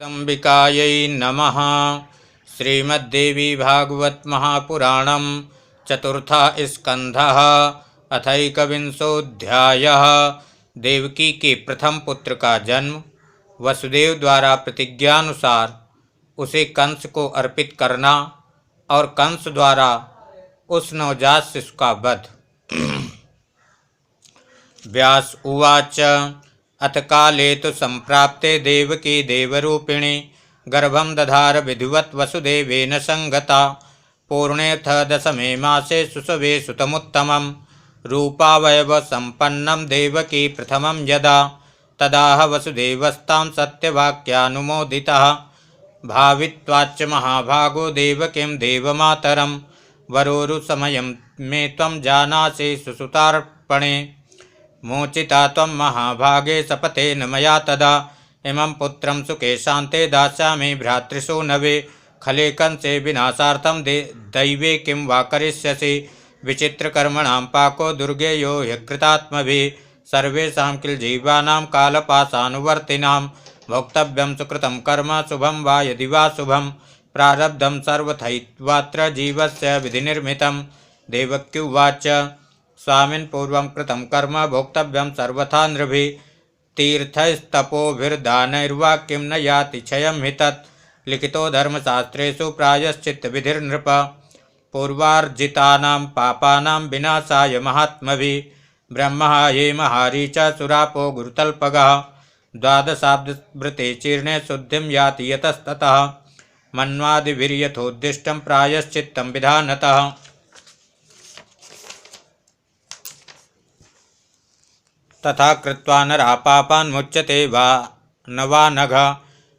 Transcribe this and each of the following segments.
अंबिकायै नमः। श्रीमद्देवी भागवत महापुराणम चतुर्थ स्कंधः अथैकविंशोऽध्यायः। देवकी के प्रथम पुत्र का जन्म, वसुदेव द्वारा प्रतिज्ञानुसार उसे कंस को अर्पित करना और कंस द्वारा उस नवजात शिशु का वध। व्यास उवाच अथ काले तु संप्राप्ते देवकी देवरूपिणी गर्भं दधार विधिवत् वसुदेवेन संगता। पूर्णेऽथ दशमे मासे सुषवे सुतमुत्तमं रूपावयव संपन्नं देवकी प्रथमं यदा तदाह वसुदेवस्तां सत्यवाक्यानुमोदितः। भावित्वाच्च महाभागो देवकीं देवमातरं वरोरुसमयं मे त्वं जानासि सुसुतार्पणे। मोचिता त्वं महाभागे शपथेन मया तदा इमं पुत्रं सुखे शान्ते दास्यामि भ्रातृसूनवे। खले कंसे विनाशार्थं दैवे किं वा करिष्यसि विचित्रकर्मणां पाको दुर्गेयो ह्यकृतात्मभिः। सर्वेषां किल जीवानां कालपाशानुवर्तिनां भोक्तव्यं सुकृतं कर्म शुभं वा यदि वा शुभं प्रारब्धं सर्वथैवात्र जीवस्य विधिनिर्मितं। देवक्युवाच स्वामिन् पूर्वं कृतं कर्म भोक्तव्यं सर्वथा नृभिः। तीर्थस्तपोभिर्दानैर्वा किं न याति क्षयं हि तत् लिखितो धर्मशास्त्रेषु प्रायश्चित्तविधिर्नृप। पूर्वार्जितानां पापानां विनाशाय महात्मभिः ब्रह्मः ये महारीच सुरापो गुरुतल्पगः। द्वादशाब्दवृते चीर्णे शुद्धिं याति यतस्ततः मन्वादिभिर्यथोद्दिष्टं प्रायश्चित्तं विधानतः। तथा कृत्वा नरः पापान् मुच्यते वा न वा नघ।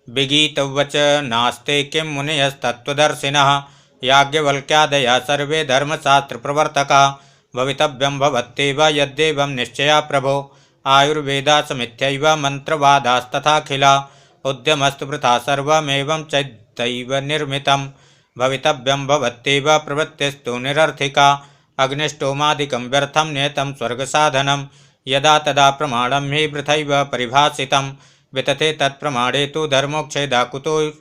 विगीतवच नास्ते किं मुनयस्तत्त्वदर्शिनः। याज्ञवल्क्यादयः सर्वे धर्मशास्त्रप्रवर्तका भवितव्यं भवत्येव यद्देवं निश्चया प्रभो। आयुर्वेदासमित्यैव मन्त्रवादास्तथाखिला उद्यमस्तु वृथा सर्वमेवं चैव निर्मितं। भवितव्यं भवत्येव प्रवृत्तिस्तु निरर्थिका अग्निष्टोमादिकं व्यर्थं नियतं स्वर्गसाधनं। यदा तदा प्रमाणं हि वृथैव परिभाषितं वितथे तत्प्रमाणे तु धर्मोच्छेदः कुतो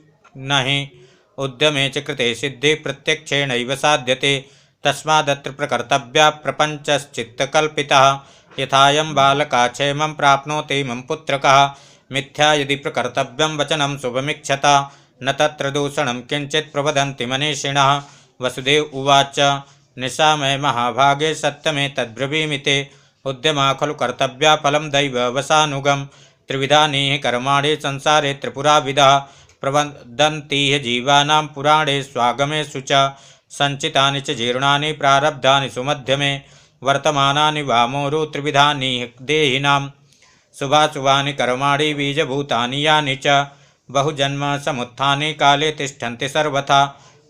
नहि। उद्यमे च कृते सिद्धि प्रत्यक्षेणैव साध्यते तस्मादत्र प्रकर्तव्या प्रपञ्चश्चित्तकल्पितः। यथायं बालका क्षेमं प्राप्नोति मम पुत्रकः मिथ्या यदि प्रकर्तव्यं वचनं शुभमीक्षता न तत्र दूषणं किञ्चित् प्रवदन्ति मनीषिणः। वसुदेव उवाच निशामय महाभागे सत्यमे तद्ब्रवीमि ते उद्यमा खलु कर्तव्या फलं दैव वसानुगं। त्रिविधानि कर्माणि संसारे त्रिपुराविधः प्रवदन्ति जीवानां पुराणे स्वागमेषु च। संचितानि च जीर्णानि प्रारब्धानि सुमध्यमे वर्तमानानि वामोरु त्रिविधानि देहिनां। शुभाशुभानि कर्माणि बीजभूतानि यानि च बहुजन्म समुत्थाने काले तिष्ठन्ति सर्वथा।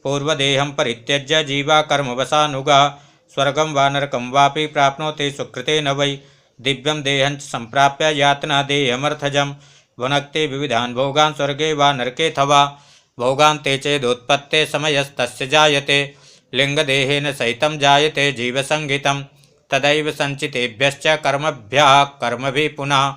पूर्वदेहं परित्यज्य जीवा कर्मवशानुगः स्वर्गं वा नरकं वापि प्राप्नोति सुकृतेन वै। दिव्यं देहं च सम्प्राप्य यातना देहमर्थजं भुनक्ति विविधान् भोगान् स्वर्गे वा नरकेऽथवा। भोगान्ते चेदुत्पत्ते समयस्तस्य जायते लिङ्गदेहेन सहितं जायते जीवसंहितं। तदैव सञ्चितेभ्यश्च कर्मभ्यः कर्मभिः पुनः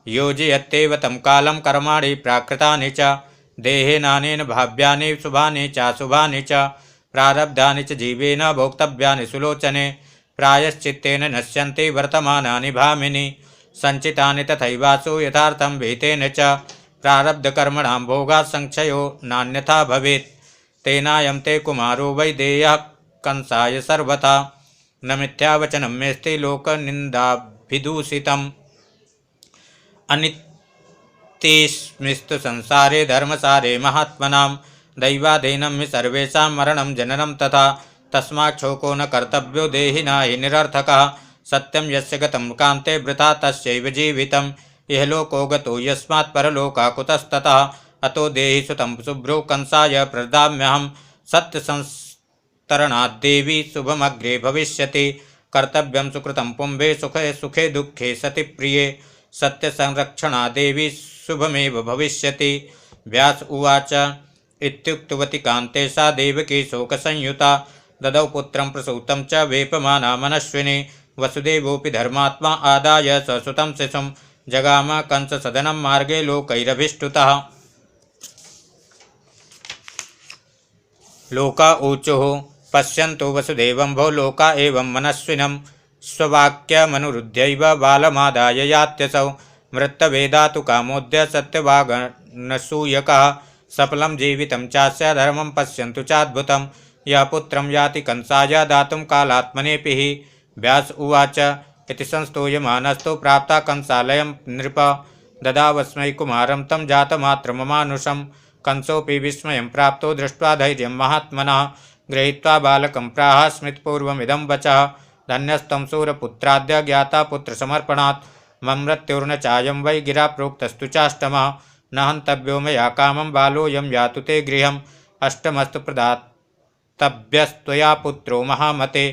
योजयत्येव तं कालं कर्माणि प्राकृतानि च। देहेनानेन भाव्यानि शुभानि चाशुभानि च प्रारब्धानि च जीवेन भोक्तव्यानि सुलोचने। प्रायश्चित्तेन नश्यन्ति वर्तमानानि भामिनि संचितानि तथैवासु यथार्थं विहितेन च। प्रारब्धकर्मणां भोगात् संक्षयो नान्यथा भवेत् तेनायं ते कुमारो वै देयः कंसाय सर्वथा। न मिथ्यावचनं मेऽस्ति लोकनिन्दाभिदूषितम्। अनित्यस्मिस्तु संसारे धर्मसारे महात्मनां दैवाधीनं हि सर्वेषां मरणं जननं तथा। तस्मात् शोको न कर्तव्यो देहिना हि निरर्थकः। सत्यं यस्य गतं कान्ते वृथा तस्यैव जीवितम्। इहलोको गतो यस्मात् परलोकः कुतस्ततः। अतो देहि सुतं शुभ्रो कंसाय प्रददाम्यहं सत्यसंस्तरणाद्देवी शुभमग्रे भविष्यति। कर्तव्यं सुकृतं पुंभे सुखे सुखे दुःखे सति प्रिये सत्यसंरक्षणादेवी शुभमेव भविष्यति। व्यास उवाच इत्युक्तवती कान्ते सा देवकी शोकसंयुता ददौ पुत्रं प्रसूतं च वेपमाना मनस्विनी। वसुदेवोऽपि धर्मात्मा आदाय ससुतं शिशुं जगाम कंससदनं मार्गे लोकैरभिष्टुतः। लोका ऊचुः पश्यन्तु वसुदेवं भो लोका एवं मनस्विनं स्ववाक्यमनुरुध्यैव बालमादाय यात्यसौ मृत्तवेदा तु कामोद्य सत्यवागनसूयकः सफलं जीवितं चास्य धर्मं पश्यन्तु चाद्भुतं यः पुत्रं याति कंसाय दातुं कालात्मनेऽपि हि। व्यास उवाच इति संस्तूयमानस्तु प्राप्ता कंसालयं नृप ददावस्मै कुमारं तं जातमात्रममानुषं कंसोऽपि विस्मयं प्राप्तो दृष्ट्वा धैर्यं महात्मनः गृहीत्वा बालकं प्राह स्मृतपूर्वमिदं वचः धन्यस्तं सूरपुत्राद्य ज्ञाता पुत्रसमर्पणात् मम मृत्युर्न चायं वै गिरा प्रोक्तस्तु चाष्टमः न हन्तव्यो मया कामं बालोऽयं यातु ते गृहम् अष्टमस्तु प्रदातव्यस्त्वया पुत्रो महामते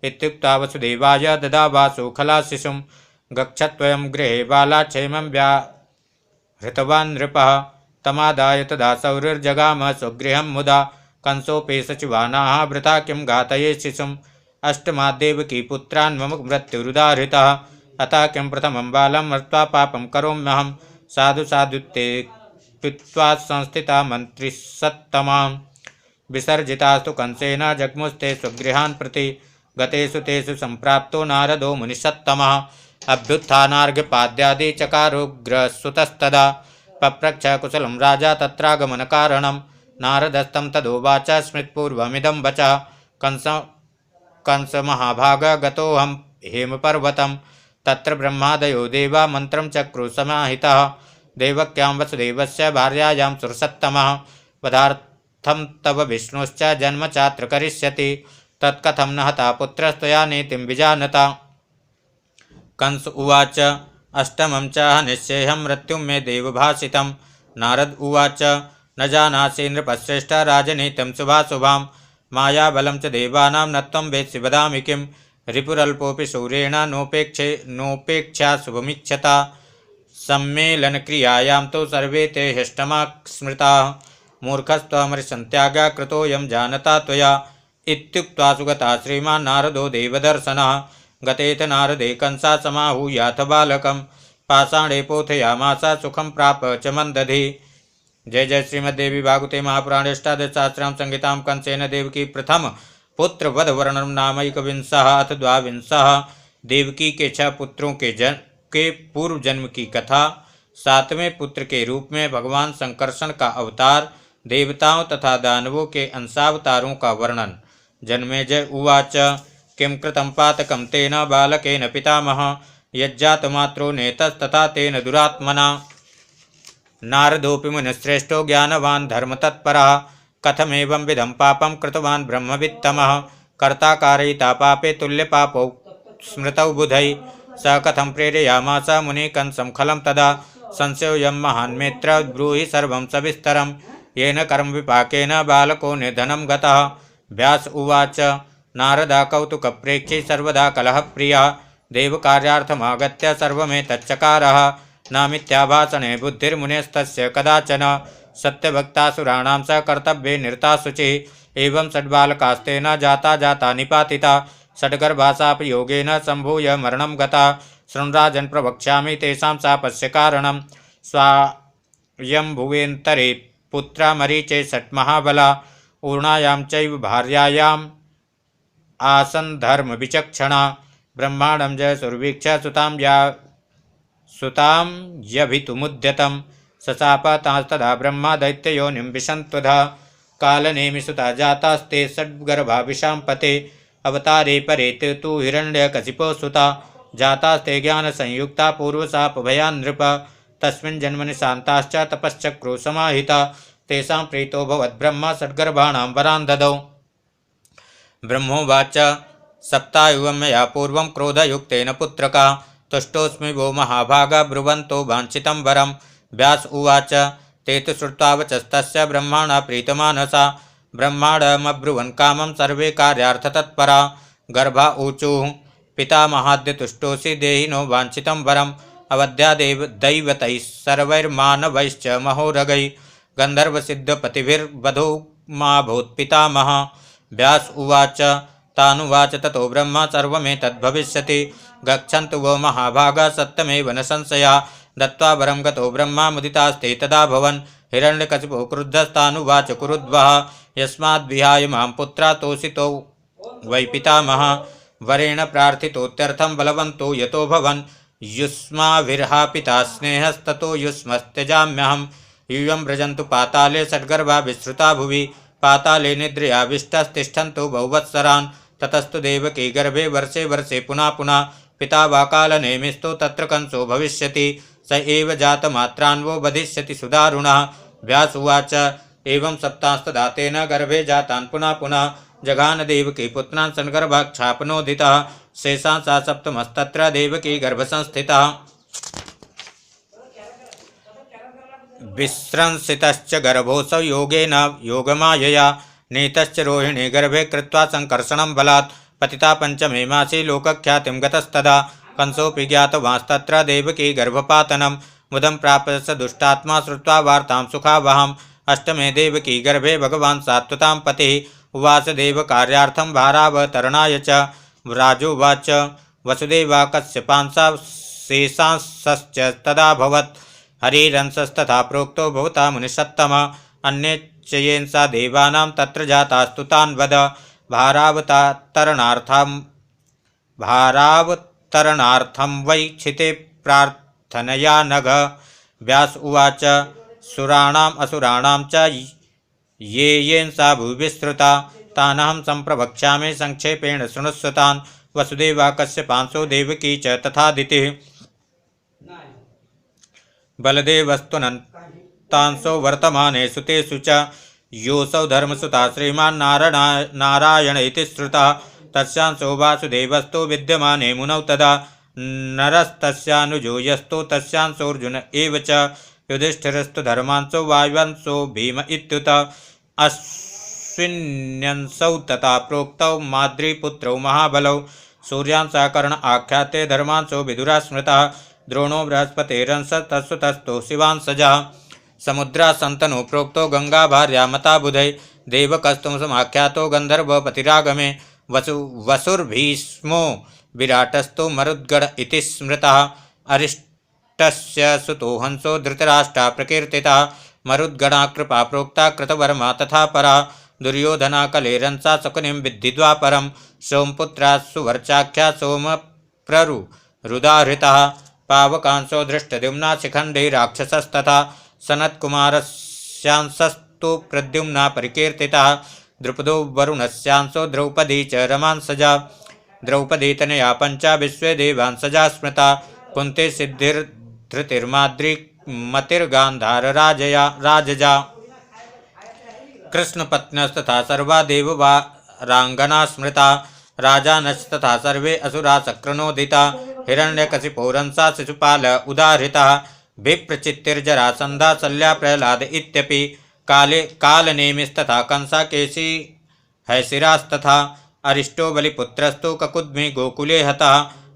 इत्युक्त्वा वसुदेवाय ददावासो खला शिशुं गच्छत्वयं गृहे बाला क्षेमं व्याहृतवान् नृपः तमादाय तदा सौरिर्जगाम स्वगृहं मुदा कंसोऽपि सचिवानाः वृथा किं घातये शिशुम् अष्टमाद्देवकी पुत्रान् मम मृत्युरुदाहृतः अतः किं प्रथमं बालं मृत्वा पापं करोम्यहं साधु साधुत्ते पीत्वा संस्थिता मन्त्रिसत्तमां विसर्जितास्तु कंसेन जग्मुस्ते स्वगृहान् प्रति गतेषु तेषु सम्प्राप्तो नारदो मुनिसत्तमः अभ्युत्थानार्घ्यपाद्यादि चकारोग्रसुतस्तदा पप्रच्छ कुशलं राजा तत्रागमनकारणं नारदस्तं तदोवाच स्मृतपूर्वमिदं वचः कंस महाभाग गतोऽहं हेमपर्वतं तत्र ब्रह्मादयो देवा मन्त्रं चक्रुः समाहितः देवक्यां वसुदेवस्य भार्यायां सुरसत्तमः वधार्थं तव विष्णुश्च जन्म चात्र करिष्यति तत्कथं न हता पुत्रस्त्वया नीतिं विजानता। कंस उवाच अष्टमं च निश्चेयं मृत्युं मे देवभाषितं। नारद उवाच न जानासि नृपश्रेष्ठ राजनीतिं शुभाशुभां मायाबलं च देवानां न त्वं वेत्सि वदामि किं रिपुरल्पोऽपि शौर्येण नोपेक्षा शुभमीक्षता सम्मेलनक्रियायां तु सर्वे ते ह्यष्टमा स्मृताः मूर्खस्त्वमरिसन्त्यागा कृतोऽयं जानता त्वया इत्युक्त्वा सुगता श्रीमान् नारदो देवदर्शनः गतेत नारदे कंसा समाहूयाथ बालकं पाषाणे पोथयामास सुखं प्राप च मन्दधि। जय जय श्रीमद्देवी भागवते महापुराणे अष्टादशसहस्रां संहितां कंसेन देवकी प्रथम पुत्र वध वर्णन नाम एकविंशः अथ द्वाविंशः। देवकी के 6 पुत्रों के पूर्व जन्म की कथा। 7वें पुत्र के रूप में भगवान संकर्षण का अवतार, देवताओं तथा दानवों के अंशावतारों का वर्णन। जन्मेजय उवाच किं कृतं पातकं तेन बालकेन पितामह यज्जातमात्रो नेतस्तथा तेन दुरात्मना। नारदोऽपि मुनिश्रेष्ठो ज्ञानवान् धर्मतत्परः कथमेवं विधं पापं कृतवान् ब्रह्मवित्तमः कर्ता कारयिता पापे तुल्यपापौ स्मृतौ बुधै स कथं प्रेरयामास मुनिकंसं खलं तदा संशयोऽयं महान्मेत्र ब्रूहि सर्वं सविस्तरं येन कर्मविपाकेन बालको निधनं गतः। व्यास उवाच नारदा कौतुकप्रेक्षी सर्वदा कलहप्रियः देवकार्यार्थमागत्य सर्वमेतच्चकारः न मिथ्याभाषणे बुद्धिर्मुनेस्तस्य कदाचन सत्यभक्तासुराणां स कर्तव्ये निरता शुचिः एवं षड्बालकास्तेन जाता निपातिता षड्गर्भासापि योगेन सम्भूय मरणं गता। शृण्राजन् प्रवक्ष्यामि तेषां शापस्य कारणं स्वायम्भुवेन्तरे पुत्रा मरीचे षट्महाबला ऊर्णायां चैव भार्यायाम् आसन् धर्मविचक्षणा ब्रह्माण्डं जयसुर्वीक्ष सुतां यभितुमुद्यतं सशाप तांस्तदा ब्रह्मा दैत्ययोनिं विशन्त्वधा कालनेमिसुता जातास्ते षड्गर्भा विशाम्पते अवतारे परेत तु हिरण्यकशिपो सुता जातास्ते ज्ञानसंयुक्ता पूर्वशापभयान् नृप तस्मिन् जन्मनि शान्ताश्च तपश्चक्रो समाहिता तेषां प्रीतो भवद्ब्रह्मा षड्गर्भाणां वरान् ददौ। ब्रह्मोवाच सप्तायुगं मया पूर्वं क्रोधयुक्तेन पुत्रका तुष्टोऽस्मि वो महाभागा ब्रुवन्तो वाञ्छितं वरं। व्यास उवाच ते तु श्रुत्वा वचस्तस्य ब्रह्माणा प्रीतमानसा ब्रह्माणमब्रुवन् कामं सर्वे कार्यार्थतत्परा गर्भा ऊचुः पितामहाद्य तुष्टोऽसि देहि नो वाञ्छितं वरम् अवध्यादेव दैवतैः सर्वैर्मानवैश्च महोरगैः गन्धर्वसिद्धपतिभिर्वधू मा भूत्पितामहः। व्यास उवाच तानुवाच ततो ब्रह्मा सर्वमेतद्भविष्यति गच्छन्तु वो महाभागा सत्यमेव न संशया दत्त्वा वरं गतो ब्रह्मा मुदितास्ते तदा भवन् हिरण्यकशिपो क्रुद्धस्तानुवाच कुरुद्वः यस्माद्विहाय मां पुत्रा तोषितो वै पितामह वरेण प्रार्थितोत्यर्थं बलवन्तो यतो भवन् युष्माविर्हा पिता स्नेहस्ततो युष्मस्त्यजाम्यहम् यूयं व्रजन्तु पाताले षड्गर्भा विश्रुता भुवि पाताले निद्रयाविष्टस्तिष्ठन्तो बहुवत्सरान् ततस्तु देवकी गर्भे वर्षे वर्षे पुनः पुनः पिता वाकालनेमिस्तो तत्र कंसो भविष्यति स एव जातमात्रान्वो वधिष्यति सुदारुणः। व्यास उवाच एवं सप्तास्तदा तेन गर्भे जातान् पुनः पुनः जघान देवकी पुत्रान् सन्गर्भाक्षापनोदितः शेषान् सा सप्तमस्तत्र देवकी गर्भसंस्थितः। विस्रंसितश्च गर्भोऽसौ योगेन योगमायया नीतश्च रोहिणी गर्भे कृत्वा संकर्षणं बलात् पतिता पंचमे मासी लोकख्यातिं गतस्तदा कंसोऽपि ज्ञातवांस्तत्र देवकी गर्भपातनं मुदं प्राप्य स दुष्टात्मा श्रुत्वा वार्तां सुखावहम्। अष्टमे देवकी गर्भे भगवान् सात्वतां पतिः उवाच देवकार्यार्थं भारावतरणाय च। राजोवाच वसुदेवा कश्यपांसा शेषांश्च तदाभवत् हरिरंसस्तथा प्रोक्तो भवता मुनिसत्तम अन्ये च येनसा देवानां तत्र जातास्तु तान् वद भारावतरणार्थं वै क्षिते प्रार्थनया नघ। व्यास उवाच सुराणाम् असुराणां च ये येनसा भुविस्तृता तानहं सम्प्रवक्ष्यामि संक्षेपेण शृणुस्व तान्। वसुदेवा कश्यपांसो देवकी च तथादितिः बलदेवस्तुनन्तांसो वर्तमानेषु तेषु च योऽसौ धर्मसुता श्रीमान् नारायण इति श्रुतः तस्यांसो वासुदेवस्तु विद्यमाने मुनौ तदा नरस्तस्यानुजो यस्तु तस्यांसोऽर्जुन एव च युधिष्ठिरस्तु धर्मांसो वायुवंशो भीम इत्युत अश्विन्यंसौ तथा प्रोक्तौ माद्रीपुत्रौ महाबलौ सूर्यांशः कर्ण आख्याते धर्मांसो विदुरा स्मृतः द्रोणो बृहस्पतिरंस तस्तु शिवांसजः समुद्रासन्तनो प्रोक्तो गंगा भार्या मता बुधै देवकस्तुमसमाख्यातो गंधर्वपतिरागमे वसुर्भीष्मो विराटस्तो मरुद्गण इति स्मृतः अरिष्टस्य सुतो हंसो धृतराष्ट्रा प्रकीर्तितः मरुद्गणा कृपा प्रोक्ता कृतवर्मा तथा परा दुर्योधना कलेरंसा शकुनिं विद्धि द्वापरं सोमपुत्रा सुवर्चाख्या सोमप्ररु रुदाहृतः पावकांसो धृष्टद्युम्ना शिखण्डी राक्षसस्तथा सनत्कुमारस्यांसस्तु प्रद्युम्ना परिकीर्तितः द्रुपदो वरुणस्यांसो द्रौपदी च रमांसजा द्रौपदी तनया पंचा विश्वे देवांसजा स्मृता कुन्ती सिद्धिर्धृतिर्माद्री मतिर्गान्धार राजजा कृष्णपत्न्यस्तथा सर्वा देववारांगना स्मृता राजानस्तथा सर्वे असुरा सकृनोदिता हिरण्यकशिपोरंसा शिशुपाल उदाहृता विप्रचित्तिर्जरासन्धा शल्या प्रह्लाद इत्यपि कालनेमिस्तथा कंसा केशी हैशिरास्तथा अरिष्टो बलिपुत्रस्तु ककुद्मि गोकुले हतः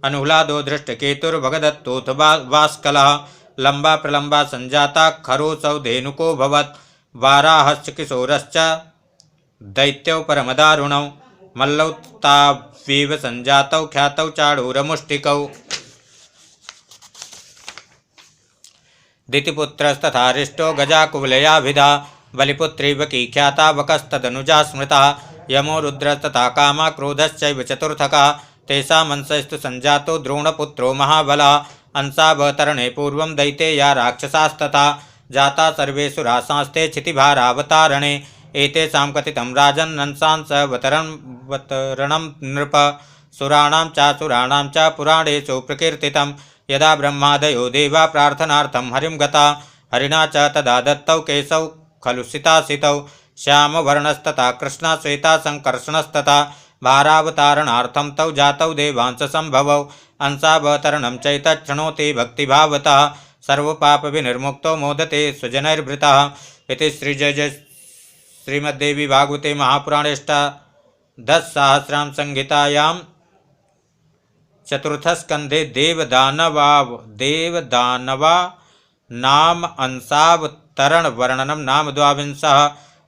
अनुह्लादो धृष्टकेतुर्भगदत्तोऽथ वास्कलः लंबा प्रलंबा संजाता खरोऽसौ धेनुको भवत् वाराहश्च किशोरश्च दैत्यौ परमदारुणौ मल्लौ तावेव संजातौ ख्यातौ चाडूरमुष्टिकौ दितिपुत्रस्तथारिष्टो गजाकुवलयाभिधा बलिपुत्री वकी ख्याता वकस्तदनुजा स्मृता यमो रुद्रस्तथा कामा क्रोधश्चैव चतुर्थका तेषामंशस्तु संजातो द्रोणपुत्रो महाबलः अंसावतरणे पूर्वं दैतेया राक्षसास्तथा जाता सर्वेषु रासांस्ते क्षितिभारावतारणे एतेषां कथितं राजन्नंसांसवतरणं नृप सुराणां चासुराणां च पुराणेषु प्रकीर्तितं यदा ब्रह्मादयो देवा प्रार्थनार्थं हरिं गता हरिणा च तदा दत्तौ केशौ खलु सितासितौ श्यामवर्णस्तथा कृष्णश्वेता संकर्षणस्तथा भारावतारणार्थं तौ जातौ देवांशसंभवौ अंसावतरणं चैतच्छृणोति भक्तिभावतः सर्वपापविनिर्मुक्तो मोदते स्वजनैर्भृतः इति श्रीमद्देवी भागवते महापुराणेष्टादशसहस्रां संहितायां चतुर्थस्कन्धे देवदानवा नाम अंशावतरण वर्णनम नाम द्वाविंशः।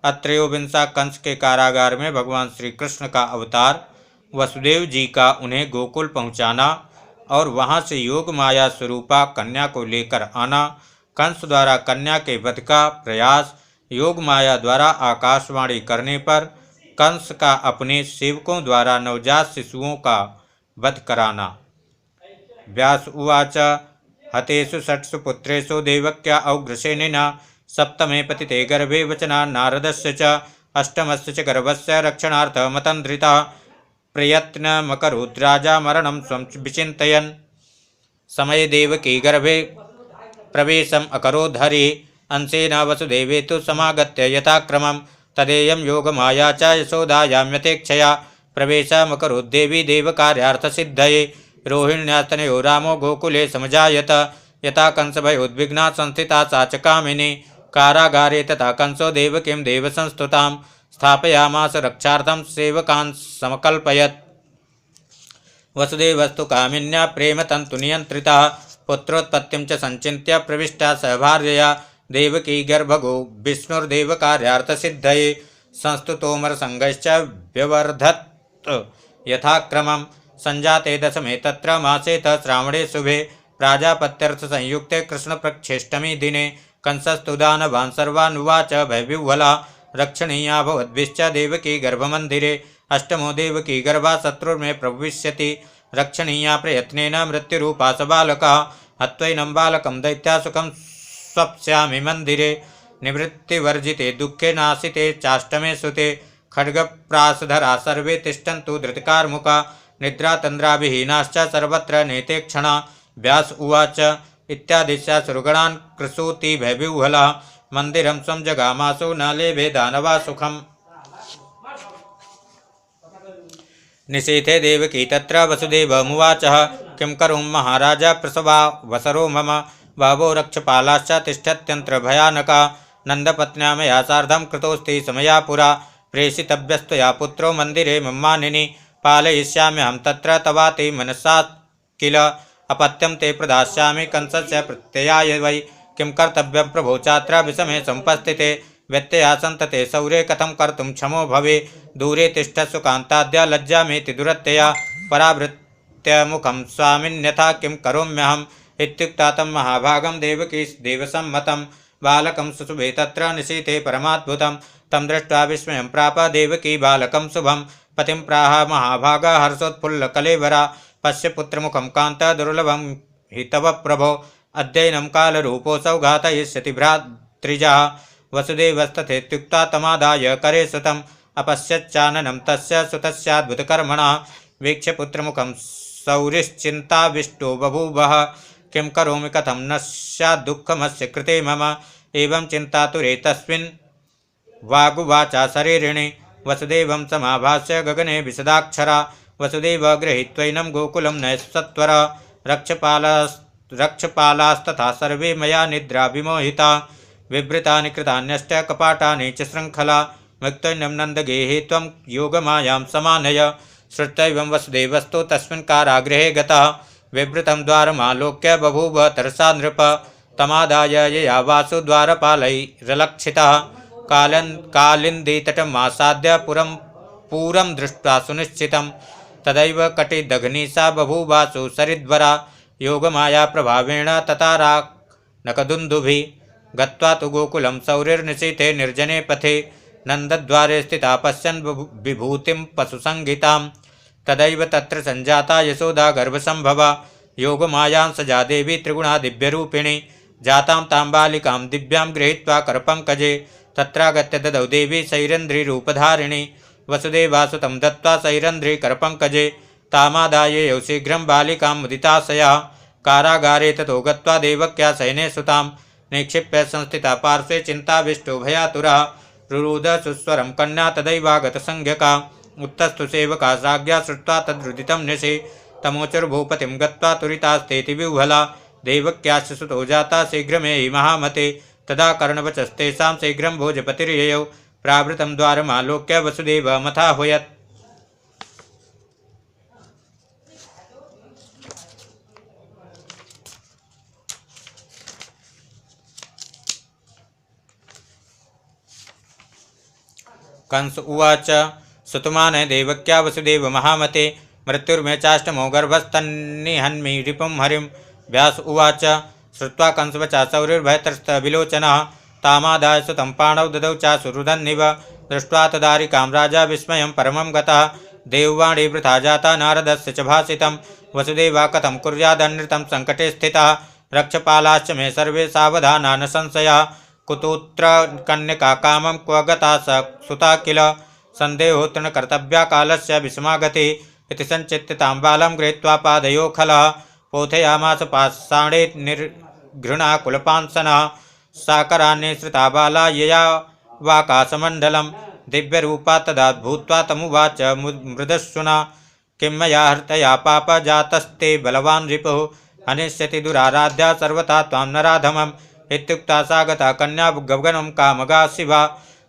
अत्रयोविंशः कंस के कारागार में भगवान श्री कृष्ण का अवतार, वसुदेव जी का उन्हें गोकुल पहुँचाना और वहाँ से योग माया स्वरूपा कन्या को लेकर आना, कंस द्वारा कन्या के वध का प्रयास। योग माया द्वारा आकाशवाणी करने पर कंस का अपने सेवकों द्वारा नवजात शिशुओं का वध कराना। व्यास उवाच हतेषु षट्सु पुत्रेषु देवक्या औग्रसेनिना सप्तमे पतिते गर्भे वचना नारदस्य च अष्टमस्य च गर्भस्य रक्षणार्थ मतन्द्रितः प्रयत्नमकरोद्राजा मरणं स्वं विचिन्तयन्। समये देवकी गर्भे प्रवेशम् अकरोद्धरि अंशेन वसुदेवे तु समागत्य यथाक्रमं तदेयं योगमाया च यशोदायां यथेक्षया प्रवेशमकरोद्देवी देवकार्यार्थसिद्धये। रोहिण्यास्तनयो रामो गोकुले समजायत यथा कंसभयोद्विग्ना संस्थिता सा च कामिनी कारागारे तथा कंसो देवकीं देवसंस्तुतां स्थापयामास रक्षार्थं सेवकान् समकल्पयत्। वसुदेवस्तु कामिन्या प्रेम तन्तु नियन्त्रितः पुत्रोत्पत्तिं च संचिन्त्य प्रविष्टा स भार्यया देवकी गर्भगो विष्णुर्देवकार्यार्थसिद्धये संस्तुतोमरसंगश्च व्यवर्धत् यथाक्रमं। संजाते दशमे तत्र मासेथ श्रावणे शुभे प्राजापत्यर्थसंयुक्ते कृष्णपक्षेष्टमी दिने कंसस्तु दानवान् सर्वान् उवाच भयविह्वला रक्षणीया भवद्भिश्च देवकी गर्भमन्दिरे अष्टमो देवकी गर्भा शत्रुर्मे प्रविश्यति रक्षणीया प्रयत्नेन मृत्युरूपा स बालकः हत्वैनं बालकं दैत्यासुखं स्वप्स्यामि मन्दिरे निवृत्तिवर्जिते दुःखे नाशिते चाष्टमे सुते खड्गप्रासधरा सर्वे तिष्ठन्तु धृतकारमुखा निद्रातन्द्राभिहीनाश्च सर्वत्र नेते क्षणा। व्यास उवाच इत्यादिश्य सुरगणान् कृशोति भयविह्वलः मन्दिरं स्वं जगामासु न लेभे दानवा सुखम्। निशीथे देवकी तत्र वसुदेवमुवाचः किं करोमि महाराज प्रसवा वसरो मम बहवो रक्षपालाश्च तिष्ठत्यन्त्र भयानका नन्दपत्न्या मया सार्धं कृतोऽस्ति समया पुरा प्रेषितव्यस्त्वया पुत्रो मन्दिरे मम्मानिनि पालयिष्याम्यहं तत्र तवाति मनसा किल अपत्यं ते प्रदास्यामि कंसस्य प्रत्ययाय वै किं कर्तव्यं प्रभो चात्र विषमे समुपस्थिते व्यत्यया सन्तते सौरे कथं कर्तुं क्षमो भवे दूरे तिष्ठस्व कान्ताद्या लज्जा मेति दुरत्यया परावृत्य मुखं स्वामिन्यथा किं करोम्यहम् इत्युक्ता तं महाभागं देवकी देवसम्मतं बालकं सुशुभे तत्र निशीथे परमाद्भुतं तं दृष्ट्वा विस्मयं प्राप देवकी बालकं शुभं पतिं प्राह महाभागा हर्षोत्फुल्लकलेवरा पश्य पुत्रमुखं कान्त दुर्लभं हि तव प्रभो अध्ययनं कालरूपोऽसौ घातयिष्यति भ्रातृजः वसुदेवस्तथेत्युक्ता तमादाय करे सुतम् अपश्यच्चाननं तस्य सुतस्याद्भुतकर्मणः वीक्ष्य पुत्रमुखं सौरिश्चिन्ताविष्टो बभूवः किं करोमि कथं न स्याद्दुःखमस्य कृते मम एवं चिन्तातुरेतस्मिन् वागुवाचा शरीरिणि वसुदेवं समाभास्य गगने विशदाक्षरा वसुदेव गृहीत्वैनं गोकुलं नयत्सत्वर रक्षपालास्तथा सर्वे मया निद्रा विमोहिता विवृतानि कृतान्यश्च कपाटानि च शृङ्खला मुक्तैनं नन्दगेहे त्वं योगमायां समानय श्रुत्यैवं वसुदेवस्तु तस्मिन् कारागृहे गतः विवृतं द्वारमालोक्य बभूव तरसा नृप तमादाय यया वासु द्वारपालैरलक्षितः कालिन्दीतटमासाद्य पूरं दृष्ट्वा सुनिश्चितं तदैव कटिदघ्निसा बभूवासु सरिद्वरा योगमाया प्रभावेण ततारानकदुन्दुभिः गत्वा तु गोकुलं सौरिर्निशीथे निर्जने पथे नन्दद्वारे स्थिता पश्यन् विभूतिं पशुसंहितां तदैव तत्र संजाता यशोदा गर्भसंभवा योगमायां सजा देवी त्रिगुणा दिव्यरूपिणी जातां तां बालिकां दिव्यां गृहीत्वा करपङ्कजे तत्रागत्य ददौ देवी सैरन्ध्रीरूपधारिणी वसुदेवासुतं दत्त्वा सैरन्ध्री करपङ्कजे तामादाय यौ शीघ्रं बालिकां मुदिताशया कारागारे ततो गत्वा देवक्या सैने सुतां निक्षिप्य संस्थिता पार्श्वे चिन्ताविष्टो भयातुरः रुरुद सुस्वरं कन्या तदैवागतसंज्ञका उत्तस्तु सेवका साज्ञा श्रुत्वा तद्रुदितं निशि तमोचुर्भूपतिं गत्वा तुरितास्तेति विह्वला देवक्याश्च सुतो जाता शीघ्रमेहि महामते तदा कर्णवचस्तेषां शीघ्रं भोजपतिर्ययौ प्रावृतं द्वारमालोक्य वसुदेवमथाह्वयत्। कंस उवाच सुतुमानय देवक्या वसुदेव महामते मृत्युर्मे चाष्टमो गर्भस्तन्निहन्मि रिपुं हरिं। व्यास उवाच श्रुत्वा कंसवचा सौरिर्भयत्रस्तविलोचनः तामादाय सुतं पाणौ ददौ चासुरुदन्निव दृष्ट्वा तदारिकां राजा विस्मयं परमं गतः देववाणी वृथा जाता नारदस्य च भासितं वसुदेवा कथं कुर्यादनृतं सङ्कटे स्थितः रक्षपालाश्च मे सर्वे सावधाना न संशयः कुतोऽत्र कन्यका कामं क्व गता स सुता किल सन्देहो तृणकर्तव्या कालस्य विषमागतिः इति संचित्य तां बालं गृहीत्वा पादयो खलः पोथयामास पाषाणे निर्घृणा कुलपांसनः साकरान्यश्रिता बाला यया वाकाशमण्डलं दिव्यरूपा तदा भूत्वा तमुवाच मृदस्सुना किं मया हर्तया पाप जातस्ते बलवान् रिपुः हनिष्यति दुराराध्या सर्वथा त्वां नराधमम् इत्युक्ता सा गता कन्या गगनं कामगा शिवा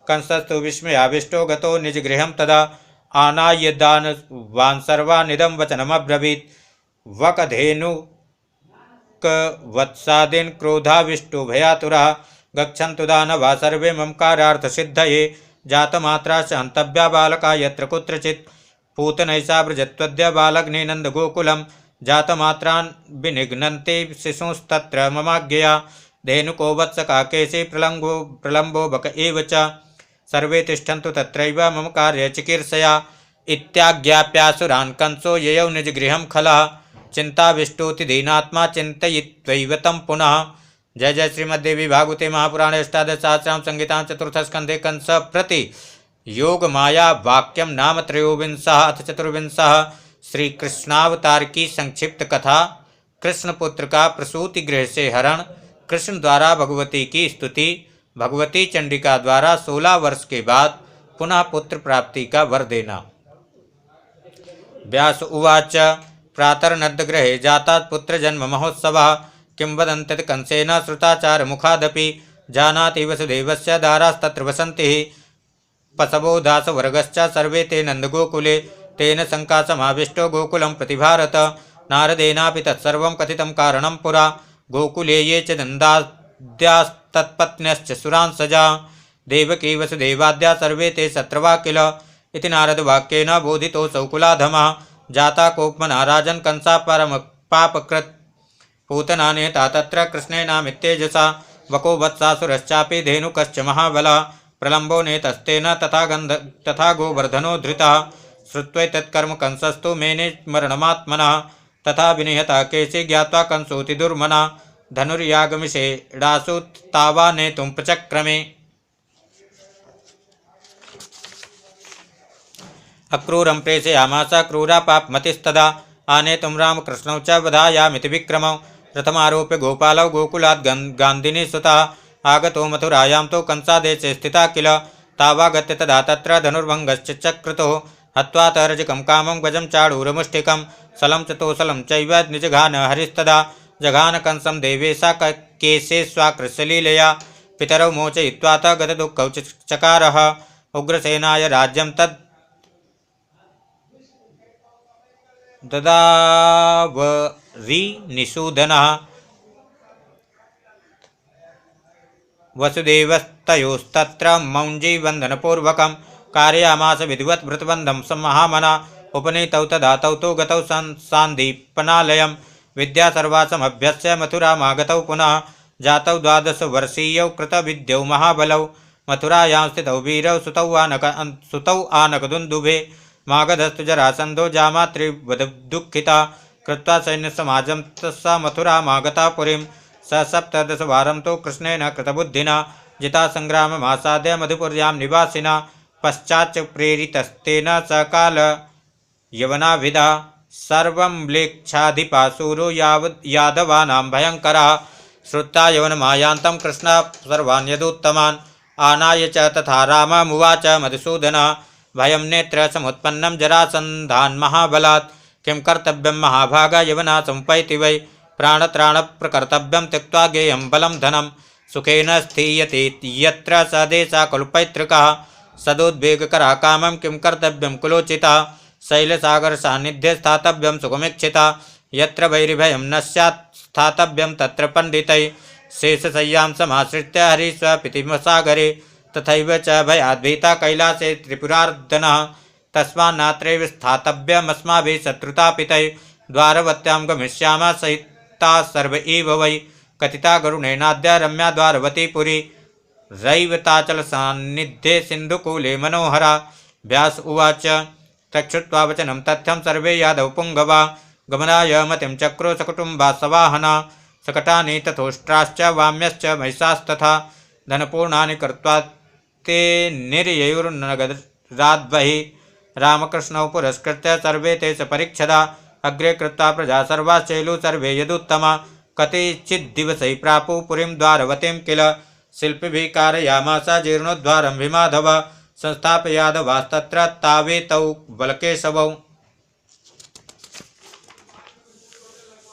कंसस्तु विस्मयाविष्टो गतो निजगृहं तदा आनाय्यदानवान् सर्वानिदं वचनमब्रवीत् वकधेनुकवत्सादीन् क्रोधाविष्टो भयातुरः गच्छन्तु दानवा सर्वे मम कार्यार्थसिद्धये जातमात्राश्च हन्तव्या बालका यत्र कुत्रचित् पूतनैषा व्रजत्वद्य बालग्ने नन्दगोकुलं जातमात्रान् विनिघ्नन्ते शिशुंस्तत्र ममाज्ञया धेनुको वत्सका केशे प्रलम्बो बक एव च सर्वे तिष्ठन्तु तत्रैव मम कार्ये चिकीर्षया इत्याज्ञाप्यासुरान् कंसो ययौ निजगृहं खलः चिन्ताविष्टोति दीनात्मा चिन्तयित्वैव तं पुनः। जय जय श्रीमद्देवी भागवते महापुराणे अष्टादशसहस्रां संहितां चतुर्थस्कन्धे कंस प्रति योग माया वाक्यम नाम त्रयोविंशः अथ चतुर्विंशः। श्री कृष्णावतार की संक्षिप्त कथा। कृष्णपुत्र का प्रसूति गृह से हरण, कृष्ण द्वारा भगवती की स्तुति, भगवती चंडिका द्वारा 16 वर्ष के बाद पुनः पुत्र प्राप्ति का वर देना। व्यास उवाच प्रातर्नद्गृहे जातात् पुत्र जन्म महोत्सवः किं वदन्ति कंसेन श्रुताचार मुखादपि जानाति वसुदेवस्य दारास्तत्र वसन्ति पशवो दासवर्गश्च सर्वे ते नन्दगोकुले तेन शङ्कासमाविष्टो गोकुलं प्रति भारत नारदेनापि तत्सर्वं कथितं कारणं पुरा गोकुले ये च नन्दाद्यास्तत्पत्न्यश्च सुरांसजा देवकी वसुदेवाद्या सर्वे ते शत्रवा किल इति नारदवाक्येन बोधितोऽसौ कुलाधमः जाता कोपमना राजन् कंसा परम पापकृत् पूतनानेता तत्र कृष्णेनामित्येजसा वको वत्सासुरश्चापि धेनुकश्च महाबलः प्रलम्बो नेतस्तेन तथा गोवर्धनो धृतः श्रुत्वैतत्कर्म कंसस्तु मेने मरणमात्मनः तथा विनिहता केशे ज्ञात्वा कंसोऽति दुर्मना धनुर्यागमिषेडासु तावा नेतुं प्रचक्रमे अक्रूरं प्रेषयामास क्रूरा पापमतिस्तदा आनेतुं रामकृष्णौ च वधायामिति विक्रमौ रथमारोप्य गोपालौ गोकुलात् गान्धिनी सुतः आगतो मथुरायां तो कंसादेशे स्थिता किल तावागत्य तदा तत्र धनुर्भङ्गश्च चक्रतो हत्वा तरजकं कामं गजं चाडूरमुष्टिकं सलं च तोसलं चैव निजघान हरिस्तदा जघान कंसं देवेशा केशे स्वाकृशलीलया पितरौ मोचयित्वा त गतदुःखौ चकारः उग्रसेनाय राज्यं तद् ददावरीनिषूदनः वसुदेवस्तयोस्तत्र मौञ्जीवन्दनपूर्वकं कारयामास विधिवत् व्रतबन्धं महामना उपनीतौ तदा तौ तो गतौ सान्दीपनालयं विद्या सर्वासमभ्यस्य मथुरामागतौ पुनः जातौ 12 वर्षीयौ कृतविद्यौ महाबलौ मथुरायां स्थितौ वीरौ सुतौ आनकदुन्दुभे मागधस्तु जरासन्धो जामातृवदुःखिता कृत्वा सैन्यसमाजं तस्सा मथुरामागता पुरीं स 17 वारं तो कृष्णेन कृतबुद्धिना जिता संग्राममासाद्य मधुपुर्यां निवासिना पश्चाच्च प्रेरितस्तेन सकाल यवनाभिधा सर्वम्लेच्छाधिपासूरो यादवानां भयङ्करः श्रुत्वा यवनमायान्तं कृष्णः सर्वान् यदुत्तमान् आनाय च तथा राममुवाच मधुसूदनः भयं नेत्र समुत्पन्नं जरासन्धान् महाबलात् किं कर्तव्यं महाभागा यवना सम्पैति वै प्राणत्राणप्रकर्तव्यं त्यक्त्वा गेयं बलं धनं सुखेन स्थीयते यत्र स देशा कल्पैतृकः सदोद्वेगकरः कामं किं कर्तव्यं कुलोचितः शैलसागरसान्निध्ये स्थातव्यं सुखमिच्छिता यत्र वैरिभयं न स्यात् स्थातव्यं तत्र पंडितैः शेषशय्यां समाश्रित्य हरिस्वपितिमसागरे तथैव च भयाद्भीता कैलासे त्रिपुरार्दनः तस्मान्नात्रैव स्थातव्यमस्माभिः शत्रुतापितैः द्वारवत्यां गमिष्यामः सहिताः सर्व एव वै कथिता गरुणेनाद्य रम्या द्वारवती पुरी रैवताचल सान्निध्ये सिन्धुकूले मनोहरा। व्यास उवाच तच्छ्रुत्वा वचनं तथ्यं सर्वे यादव पुङ्गवा गमनाय मतिं चक्रो सकुटुम्बा सवाहना सकटानि तथोष्ट्राश्च वाम्यश्च महिषास्तथा धनपूर्णानि कृत्वा ते निर्ययुर्नगराद्बहि रामकृष्णौ पुरस्कृत्य सर्वे ते स परीक्षदा अग्रे कृत्वा प्रजा सर्वाश्चैलु सर्वे यदुत्तमा कतिचिद्दिवसै प्रापु पुरीं द्वारवतीं किल शिल्पिभिः कारयामास जीर्णोद्वारं विमाधव संस्थापयादवास्तत्र तावेतौ बलकेशवौ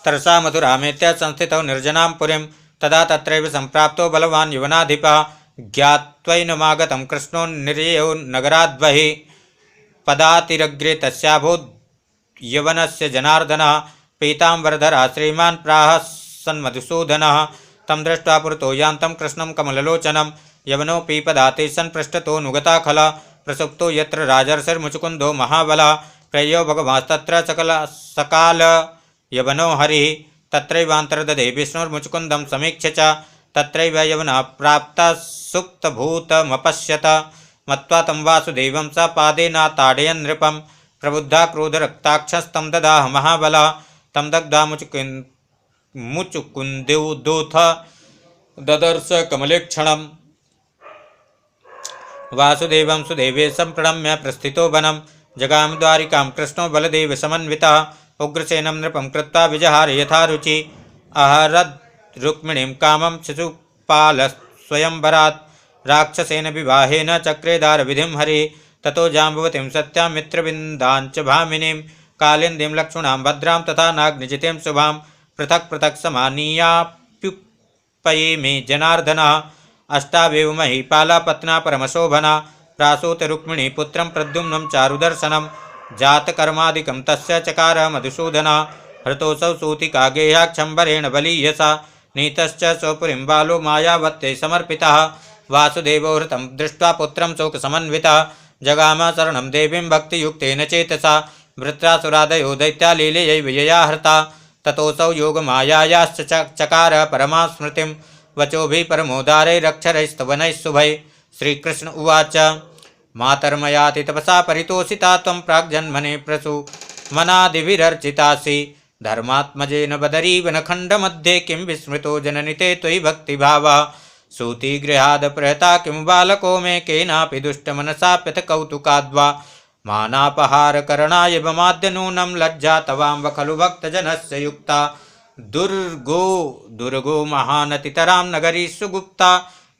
तरसा मधुरामेत्य संस्थितौ निर्जनां पुरीं तदा तत्रैव सम्प्राप्तो बलवान् युवनाधिपः ज्ञात्वैनमागतं कृष्णो निर्ययौ नगराद्बहि पदातिरग्रे तस्याभूत् यवनस्य जनार्दनः पीताम्बरधरः श्रीमान् प्राह सन्मधुसूदनः तं दृष्ट्वा पुरतो यान्तं कृष्णं कमललोचनं यवनोऽपि पदाति सन्पृष्ठतो नुगता खला प्रसुप्तो यत्र राजर्षिर्मुचुकुन्दो महाबलः प्रयो भगवांस्तत्र सकाल यवनो हरिः तत्रैवान्तर्दधे विष्णुर्मुचुकुन्दं समीक्ष्य च तत्रैव यवनः प्राप्तः सुप्तभूतमपश्यत मत्वा तं वासुदेवं स पादेनाताडयन् नृपं प्रबुद्धा क्रोधरक्ताक्षस्तं ददाह महाबलः तं दग्धा मुचुकुन्दोऽथ ददर्श कमलेक्षणम् वासुदेवं सुदेवेशं प्रणम्य प्रस्थितो वनं जगाम द्वारिकां कृष्णो बलदेव समन्वितः उग्रसेनं नृपं कृत्वा विजहार यथा रुचि आहरद् रुक्मिणीं कामं शिशुपालस्वयंवरात् राक्षसेन विवाहेन चक्रेदार विधिं हरि ततो जाम्बवतीं सत्यां मित्रविन्दाञ्च भामिनीं कालिन्दीं लक्ष्मणां भद्रां तथा नाग्निजितिं शुभां पृथक् पृथक् समानीयाप्युपये मे जनार्दनः अष्टावेव महीपाला पत्ना परमशोभना प्रासूत रुक्मिणी पुत्रं प्रद्युम्नं चारुदर्शनं जातकर्मादिकं तस्य चकार मधुसूदना हृतोऽसौ सूतिकागेयाक्षम्बरेण बलीयसा नीतश्च स्वपुरीं बालो मायावत्यै समर्पितः वासुदेवो हृतं दृष्ट्वा पुत्रं शोकसमन्वितः जगाम शरणं देवीं भक्तियुक्तेन चेतसा वृत्रासुरादयो दैत्या लीलयैव यया हृता ततोऽसौ योगमायायाश्च चकार परमा स्मृतिं वचोभिः परमोदारैरक्षरैस्तवनैः शुभैः। श्रीकृष्ण उवाच मातर्मयाति तपसा परितोषिता त्वं प्राग्जन्मने प्रसु मनादिभिरर्चितासि धर्मात्मजेन बदरीवनखण्डमध्ये किं विस्मृतो जननि ते त्वयि भक्तिभावः सूतिगृहाद् प्रहता किं बालको मे केनापि दुष्टमनसाप्यथ कौतुकाद्वा मानापहारकरणाय ममाद्य नूनं लज्जा तवाम्ब खलु भक्तजनस्य युक्ता दुर्गो महानतितरां नगरी सुगुप्ता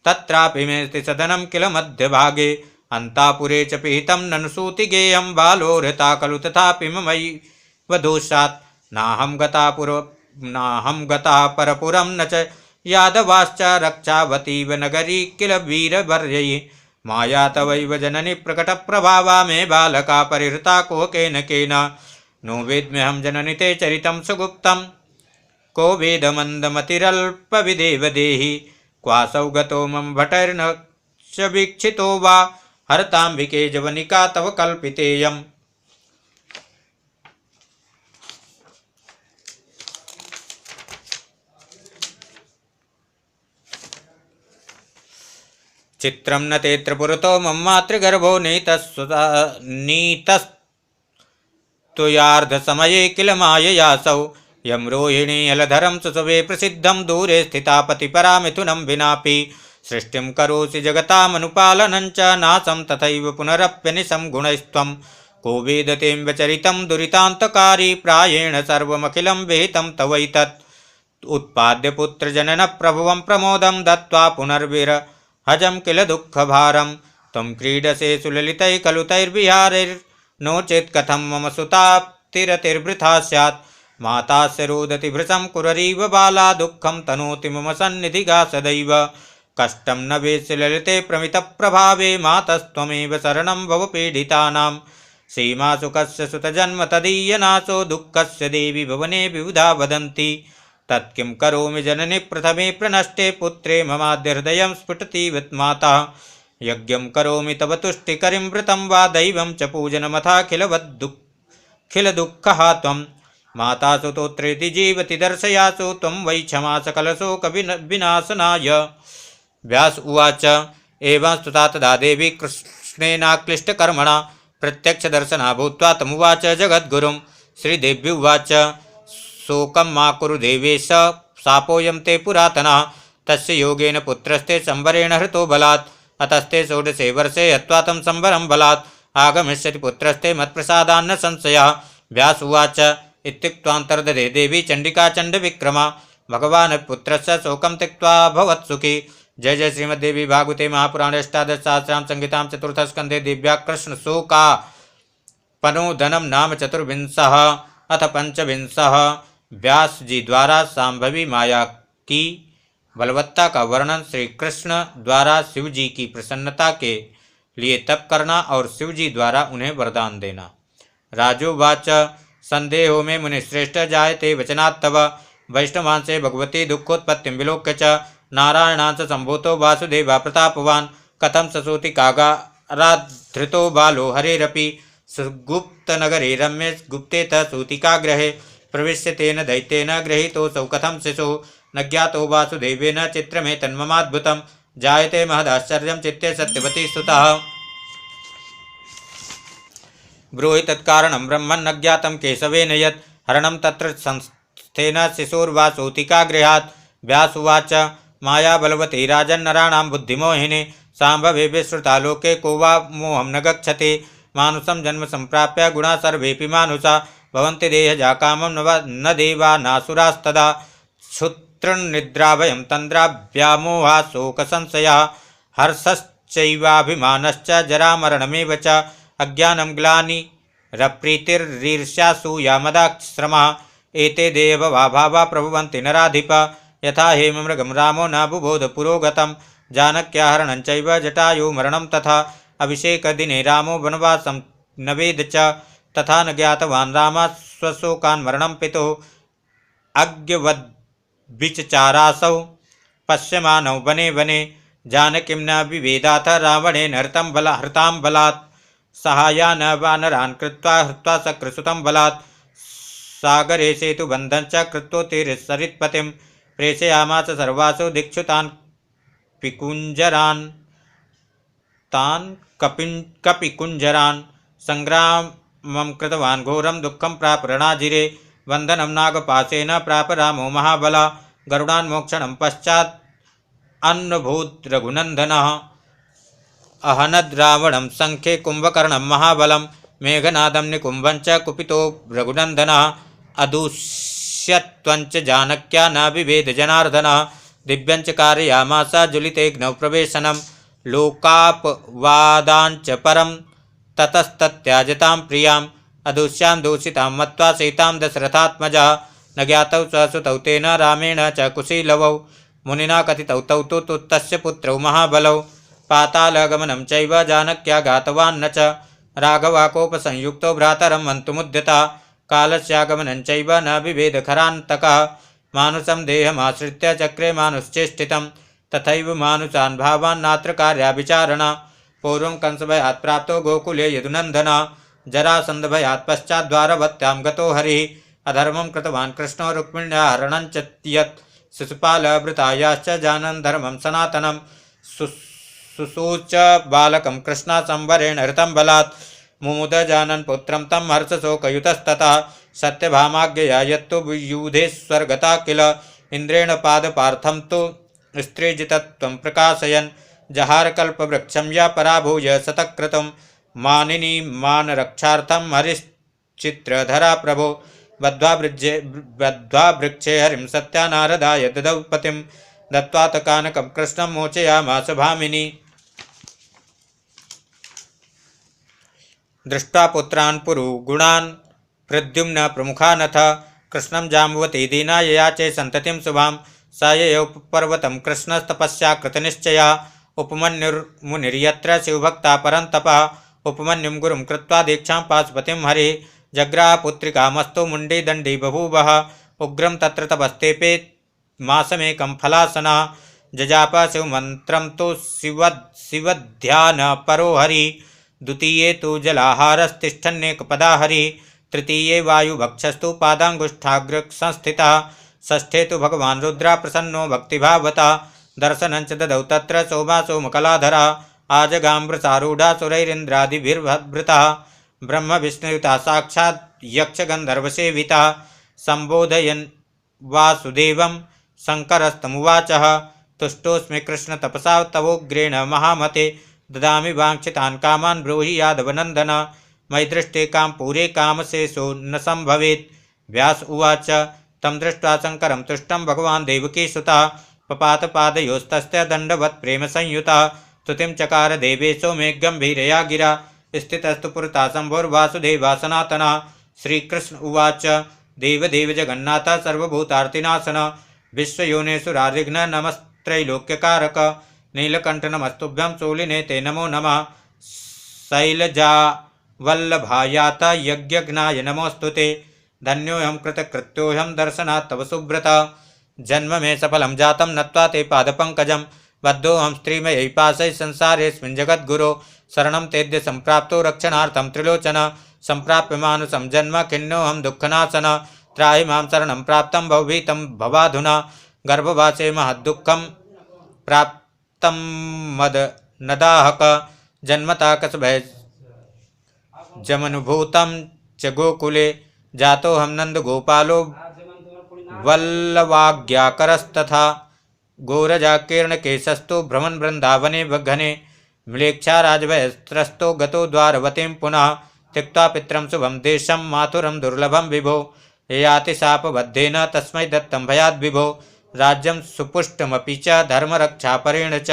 तत्रापि मेस्ति सदनं किल मध्यभागे अन्तापुरे च पिहितं ननु सूतिगेयं बालो हृता खलु तथापि ममैव दोषात् नाहं गता परपुरं न च यादवाश्च रक्षावतीव नगरी किल वीरवर्यै माया तवैव जननि प्रकटप्रभावा मे बालका परिहृता कोकेन केन नो वेद्म्यहं जननि ते चरितं सुगुप्तं को वेदमन्दमतिरल्पविदेव देहि क्वासौ गतो मम भटैर्न च वीक्षितो वा हरताम्बिके जवनिका तव कल्पितेयम्। चित्रं न तेऽत्र पुरतो मम मातृगर्भो नीतस्तुयार्धसमये किल माययासौ यं रोहिणी अलधरं सुसवे प्रसिद्धं दूरे स्थिता पतिपरा मिथुनं विनापि सृष्टिं करोसि जगतामनुपालनं च नासं तथैव पुनरप्यनिशं गुणैस्त्वं को वेदतें व्यचरितं दुरितान्तकारी प्रायेण सर्वमखिलं विहितं तवैतत् उत्पाद्य पुत्रजननप्रभुवं प्रमोदं दत्त्वा पुनर्विरहजं किल दुःखभारं त्वं क्रीडसे सुललितैः खलु तैर्विहारैर्नो चेत् कथं मम सुताप्तिरतिर्वृथा स्यात् मातास्य रोदति भृशं कुररीव बाला दुःखं तनोति मम सन्निधिगा सदैव कष्टं न वेत्सि ललिते प्रमितप्रभावे मातस्त्वमेव शरणं भव पीडितानां सीमासुखस्य सुतजन्म तदीयनाशो दुःखस्य देवि भवने विबुधा वदन्ति तत्किं करोमि जननि प्रथमे प्रनष्टे पुत्रे ममाद्य हृदयं स्फुटतीव माता यज्ञं करोमि तव तुष्टिकरिं व्रतं वा दैवं च पूजनमथाखिल दुःखहा त्वं माता सुतोत्रेति जीवति दर्शयासु त्वं वै क्षमा सकलशोकविनाशनाय। व्यास उवाच एवं स्तुता तदा देवी कृष्णेनाक्लिष्टकर्मणा प्रत्यक्षदर्शना भूत्वा तमुवाच जगद्गुरुं। श्रीदेवी उवाच शोकं मा कुरु देवेश शापोऽयं ते पुरातनः तस्य योगेन पुत्रस्ते संवरेण हृतो बलात् अतस्ते षोडशे वर्षे हत्वा तं संवरं बलात् आगमिष्यति पुत्रस्ते मत्प्रसादान्न संशयः। व्यास उवाच इत्युक्त्वान्तर्दधे देवी चण्डिका चण्डविक्रमा भगवान् पुत्रस्य शोकं त्यक्त्वा भवत् सुखी। जय जय श्रीमद्देवी भागवते महापुराणे अष्टादशसहस्रां संहितां चतुर्थस्कन्धे दिव्या कृष्णशोकापनोदनं नाम चतुर्विंशः अथ पंचविंशः। व्यास जी द्वारा सांभवी माया की बलवत्ता का वर्णन, श्री कृष्ण द्वारा शिव जी की प्रसन्नता के लिए तप करना और शिव जी द्वारा उन्हें वरदान देना। राजोवाच संदेहो में मुनिश्रेष्ठ जायते वचनात् तव वैष्णवांसे भगवती दुःखोत्पत्तिं विलोक्य च नारायणांस संभूतो वासुदेवा प्रतापवान् कथं ससोति कागाराधृतो बालो हरेरपि सुगुप्तनगरे रम्ये गुप्तेतः सूतिकागृहे प्रविश्य तेन दैत्येन गृहीतोऽसौ कथं शिशुः न ज्ञातो वासुदेवेन चित्रमे तन्ममाद्भुतं जायते महदाश्चर्यं चित्ते सत्यवती स्तुतः। ब्रूहि तत्कारणं ब्रह्मन् न ज्ञातं केशवेन यत् हरणं तत्र संस्थेन शिशुर्वासूतिकागृहात्। व्यास उवाच माया बलवती राजन्नराणां बुद्धिमोहिनी सांभवे विश्रुता लोके को वा मोहं न गच्छति मानुषं जन्म संप्राप्य गुणा सर्वेऽपि मानुषा भवन्ति देहजा कामं न देवा नासुरास्तदा क्षुत्तृन्निद्राभयं तन्द्राभ्यामोहा शोकसंशयः हर्षश्चैवाभिमानश्च जरामरणमेव च अज्ञानं ग्लानिरप्रीतिरीर्ष्यासूया मदाश्रमः एते देहभवाभावा प्रभवन्ति नराधिप यथा हेममृगं रामो न बुबोध पुरोगतं जानक्याहरणं चैव जटायु मरणं तथा अभिषेकदिने रामो वनवासं न वेद च तथा न ज्ञातवान् रामः स्वशोकान् मरणं पितुः अज्ञवद्विचचारासौ पश्यमानौ वने वने जानकीं न विवेदाथ रावणेन हृतां बलात् सहाया न वानरान् कृत्वा हृत्वा सकृसुतं बलात् सागरे सेतुबन्धं च कृत्वोत्तीर्यसरित्पतिं प्रेषयामास सर्वासु दिक्षु तान् कपिकुञ्जरान् संग्रामं कृतवान् घोरं दुःखं प्राप रणाजिरे वन्दनं नागपाशेन प्राप रामो महाबला गरुडान्मोक्षणं पश्चात् अन्वभूत् रघुनन्दनः अहनद् रावणं संख्ये कुम्भकर्णं महाबलं मेघनादं निकुम्भं च कुपितो रघुनन्दनः अदुष्यत्वञ्च जानक्या न विभेद जनार्दनः दिव्यञ्च कारयामास ज्वलितेऽग्नौ प्रवेशनं लोकापवादाञ्च परं ततस्तत्याजतां प्रियाम् अदुष्यां दूषितां मत्वा सीतां दशरथात्मजः न ज्ञातौ स्वसुतौ तेन रामेण च कुशीलवौ मुनिना कथितौ तौ तु तस्य पुत्रौ महाबलौ पातालगमनं चैव जानक्या घातवान्न च राघवाकोपसंयुक्तो भ्रातरं हन्तुमुद्यतः कालस्यागमनं चैव न विभेद खरान्तकः मानुषं देहमाश्रित्य चक्रे मानुश्चेष्टितं तथैव मानुषान् भावान् नात्र कार्याभिचारणा पूर्वं कंसभयात् प्राप्तो गोकुले यदुनन्दनः जरासन्धभयात् पश्चात् द्वारवत्यां गतो हरिः अधर्मं कृतवान् कृष्णो रुक्मिण्या हरणं च यत् शिशुपालभृतायाश्च जानन् धर्मं सनातनं सुसूच बालकं कृष्णा संवरेण हृतं बलात् मुमुद जानन् पुत्रं तं हर्षशोकयुतस्ततः सत्यभामाज्ञया यत्तु यूधेश्वरगता किल इन्द्रेण पादपार्थं तु स्त्रीजितत्वं प्रकाशयन् जहारकल्पवृक्षं या पराभूय शतक्रतुं मानिनी मानरक्षार्थं हरिश्चित्रधरा प्रभो बद्ध्वा वृक्षे हरिं सत्यानारदाय ददौ पतिं दत्त्वा कानकं कृष्णं मोचयामास भामिनी दृष्ट्वा पुत्रान् पुरुगुणान् प्रद्युम्न प्रमुखानथ कृष्णं जाम्बवती दीना ययाचे सन्ततिं शुभां स ययौ पर्वतं कृष्णस्तपस्या कृतनिश्चया उपमन्युर्मुनिर्यत्र शिवभक्ता परन्तपः उपमन्युं गुरुं कृत्वा दीक्षां पाशुपतिं हरिः जग्राह पुत्रिकामस्तु मुण्डी दण्डी बभूवः उग्रं तत्र तपस्तेपे मासमेकं फलासनः जजाप शिवमन्त्रं तु शिवध्यान परो हरिः द्वितीये तु जलाहारस्तिष्ठन्नेकपदा हरिः तृतीये वायुभक्षस्तु पादांगुष्ठाग्र संस्थितः षष्ठे तु भगवान् रुद्रा प्रसन्नो भक्तिभावता दर्शनं च ददौ तत्र सोमासो मकलाधरा आजगाम्रसारूढा सुरैरिन्द्रादिभिर्भृतः ब्रह्म विष्णुयुता साक्षात् यक्षगन्धर्वसेविता सम्बोधयन् वासुदेवं शङ्करस्तमुवाचः तुष्टोऽस्मि कृष्ण तपसा तवोग्रेण महामते ददामि वाञ्छितान् कामान् ब्रूहि यादवनन्दन मयि दृष्टे कामपूरे कामशेषो न सम्भवेत्। व्यास उवाच तं दृष्ट्वा शङ्करं तुष्टं भगवान् देवकीसुतः पपात पादयोस्तस्य दण्डवत् प्रेमसंयुतः स्तुतिं चकार देवेशो मे गम्भीरया गिरा स्थितस्तु पुरता शम्भोर्वासुदेवा सनातनः। श्रीकृष्ण उवाच देवदेव जगन्नाथ सर्वभूतार्तिनाशन विश्वयोनेश्वरारिघ्न नमस्त्रैलोक्यकारक नीलकण्ठ नमस्तुभ्यं शूलिने ते नमो नमः शैलजावल्लभायात यज्ञज्ञाय नमोऽस्तु ते धन्योऽहं कृतकृत्योऽहं दर्शनात् तव सुव्रत जन्म मे सफलं जातं नत्वा ते पादपङ्कजं बद्धोऽहं स्त्रीमयै पाशैः संसारेऽस्मिन् जगद्गुरो शरणं तेद्य सम्प्राप्तो रक्षणार्थं त्रिलोचन सम्प्राप्य मानुषं जन्म खिन्नोऽहं दुःखनाशन त्राहि मां शरणं प्राप्तं भवभीतं भवाधुना गर्भवासे महद्दुःखं प्राप्तं मद नदाहक जन्मता कसभय जमनुभूतं च गोकुले जातोऽहं नन्दगोपालो वल्लवाज्ञाकरस्तथा गोरजाकीर्णकेशस्तु भ्रमन् वृन्दावने घने म्लेच्छा राजभयस्त्रस्तो गतो द्वारवतीं पुनः त्यक्त्वा पितरं शुभं देशं माथुरं दुर्लभं विभो ययाति शापबद्धेन तस्मै दत्तं भयाद्विभो राज्यं सुपुष्टमपि च धर्मरक्षापरेण च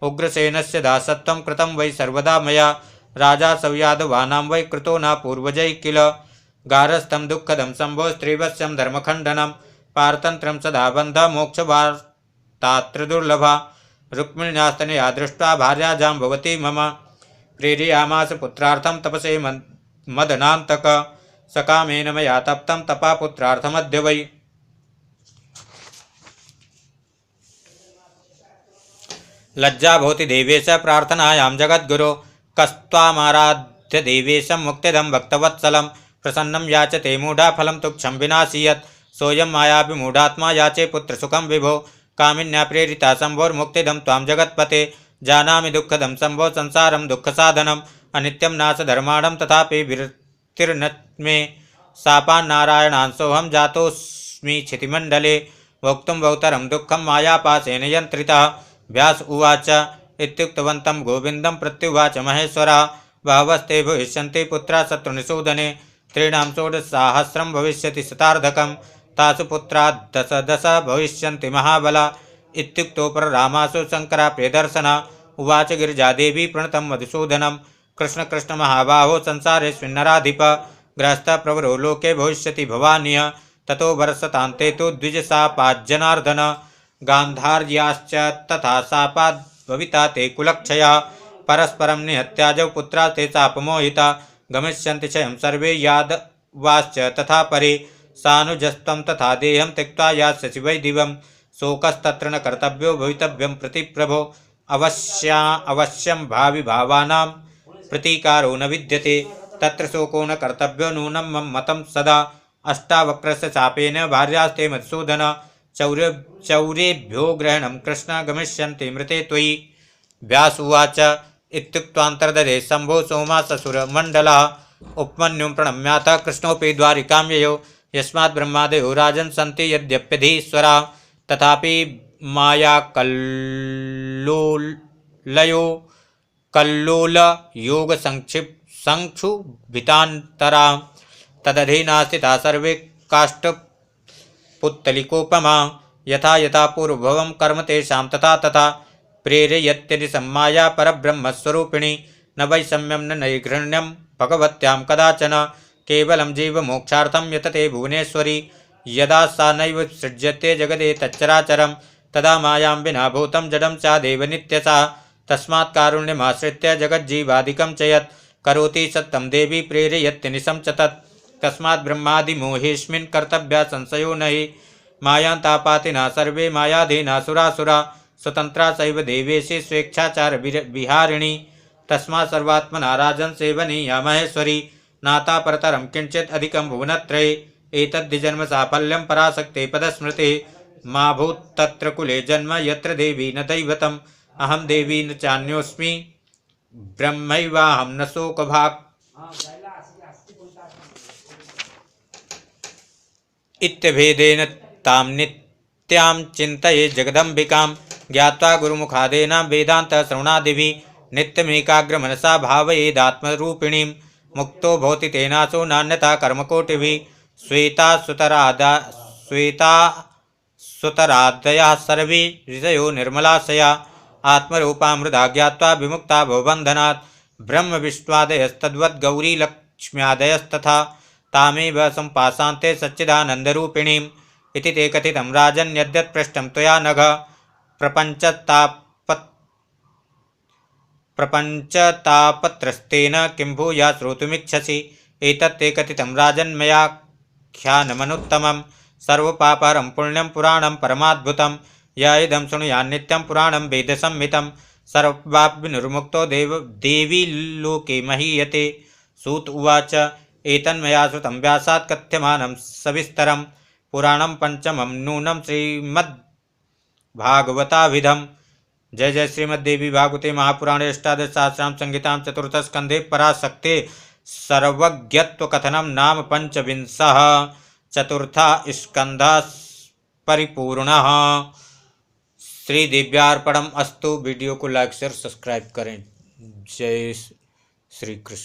उग्रसेनस्य दासत्वं कृतं वै सर्वदा मया राजासौ यादवानां वै कृतो न पूर्वजैः किल गारस्थं दुःखदं शम्भो स्त्रीवत्स्यं धर्मखण्डनं पारतन्त्रं सदा बन्ध मोक्षवार्तात्र दुर्लभा रुक्मिण्यास्तनया दृष्ट्वा भार्या जाम्बवती मम प्रेरयामास पुत्रार्थं तपसे मदनान्तक सकामेन मया तप्तं तपा पुत्रार्थमद्य वै लज्जा भवति देवेश प्रार्थनायां जगद्गुरो कस्त्वामाराध्य देवेशं मुक्तिदं भक्तवत्सलं प्रसन्नं याचते मूढा फलं तुच्छं विनाशि यत् सोऽयं मायाभिमूढात्मा याचे पुत्रसुखं विभो कामिन्या प्रेरिता शम्भोर्मुक्तिदं त्वां जगत्पते जानामि दुःखदं शम्भो संसारं दुःखसाधनम् अनित्यं नाशधर्माणं तथापि विरतिर्न मे शापान्नारायणांसोऽहं जातोऽस्मि क्षितिमण्डले भोक्तुं बहुतरं दुःखं मायापाशेन यन्त्रितः। व्यास उवाच इत्युक्तवन्तं गोविन्दं प्रत्युवाच महेश्वरः बहवस्ते भविष्यन्ति पुत्रा शत्रुनिषूदने त्रीणां षोडशसहस्रं भविष्यति शतार्धकं तासु पुत्रा दश दश भविष्यन्ति महाबला इत्युक्तो पररामासु शङ्करा प्रियदर्शन उवाच गिरिजादेवी प्रणतं मधुसूदनं कृष्ण कृष्ण महाबाहो संसारेऽस्मिन्नराधिप गृहस्थः प्रवरो लोके भविष्यति भवान्यः ततो वर्षतान्ते तु द्विजशापाज्जनार्दन गान्धार्याश्च तथा शापाद् भविता ते कुलक्षया परस्परं निहत्याजौ पुत्रा ते चापमोहिता गमिष्यन्ति क्षयं सर्वे यादवाश्च तथा परे सानुजस्त्वं तथा देहं त्यक्त्वा यास्यसि वै दिवं शोकस्तत्र न कर्तव्यो भवितव्यं प्रतिप्रभो अवश्यं भावि भावानां प्रतीकारो न विद्यते तत्र शोको न कर्तव्यो नूनं मम मतं सदा अष्टावक्रस्य शापेन भार्यास्ते मधुसूदन चौरेभ्यो ग्रहणं कृष्ण गमिष्यन्ति मृते त्वयि। व्यास उवाच इत्युक्त्वान्तर्दधे शम्भो सोमाससुरमण्डलः उपमन्युं प्रणम्याथ कृष्णोऽपि द्वारिकां ययौ यस्मात् ब्रह्मादयो राजन् सन्ति यद्यप्यधीश्वरा तथापि माया कल्लोल योग संक्षुभितान्तरा तदधीनास्थिता सर्वे काष्ठपुत्तलिकोपमा यथा यथा पूर्वभवं कर्म तेषां तथा तथा प्रेरयत्यदि सम्माया परब्रह्मस्वरूपिणी न वैषम्यं न नैर्घृण्यं भगवत्यां कदाचन केवलं जीवमोक्षार्थं यतते भुवनेश्वरी यदा सा नैव सृज्यते जगदे तच्चराचरं तदा मायां विना भूतं जडं चादेव नित्यसा तस्मात् कारुण्यमाश्रित्य जगज्जीवादिकं च यत् करोति सत्तं देवी प्रेरयत्यनिशं च तत् तस्मात् ब्रह्मादिमोहेऽस्मिन् कर्तव्या संशयो न हि मायान्तापातिना सर्वे मायाधीनासुरासुरा स्वतन्त्रा सैव देवेशी स्वेच्छाचार विहारिणी तस्मात् सर्वात्मना राजन् सेवनीया महेश्वरी नाता परतरं किंचित् अधिकं भुवनत्रये एतद्धि जन्म साफल्यं पराशक्ते पदस्मृते मा भूत् तत्र कुले जन्म यत्र देवी न दैवतम् अहं देवी न चान्योऽस्मि ब्रह्मैवाहं न शोकभाक् इत्यभेदेन तां नित्यां चिन्तये जगदम्बिकां ज्ञात्वा गुरुमुखादेनां वेदान्तश्रवणादिभिः नित्यमेकाग्रमनसा भावयेदात्मरूपिणीं मुक्तो भवति तेनासो नान्यथा कर्मकोटिभिः श्वेतासुतरादयः सर्वे ऋषयो निर्मलाशया आत्मरूपा मृदा ज्ञात्वा विमुक्ता भवबन्धनात् ब्रह्मविष्णुवादयस्तद्वद्गौरीलक्ष्म्यादयस्तथा तामेव सम्पासान्ते सच्चिदानन्दरूपिणीम् इति ते कथितं राजन् यद्यत् पृष्टं त्वया नघ प्रपञ्चतापत्रस्तेन किं भूया श्रोतुमिच्छसि एतत् ते कथितं राजन् मयाख्यानमनुत्तमं सर्वपापहरं पुण्यं पुराणं परमाद्भुतं य इदं शृणुयान्नित्यं पुराणं वेदसंहितं सर्वपापविनिर्मुक्तो देवी लोके महीयते। सूत उवाच एतन्मया श्रुतं व्यासात् कथ्यमानं सविस्तरं पुराणं पंचमं नूनं श्रीमद्भागवताभिधम्। जय जय श्रीमद्देवी भागवते महापुराणे अष्टादशसहस्रां संहितां चतुर्थस्कन्धे पराशक्ते सर्वज्ञत्वकथनं नाम पंचविंशः चतुर्था स्कन्धः परिपूर्णः। श्रीदेव्यार्पणम् अस्तु। वीडियो को लाइक शेयर सब्सक्राइब करें। जय श्री कृष्ण।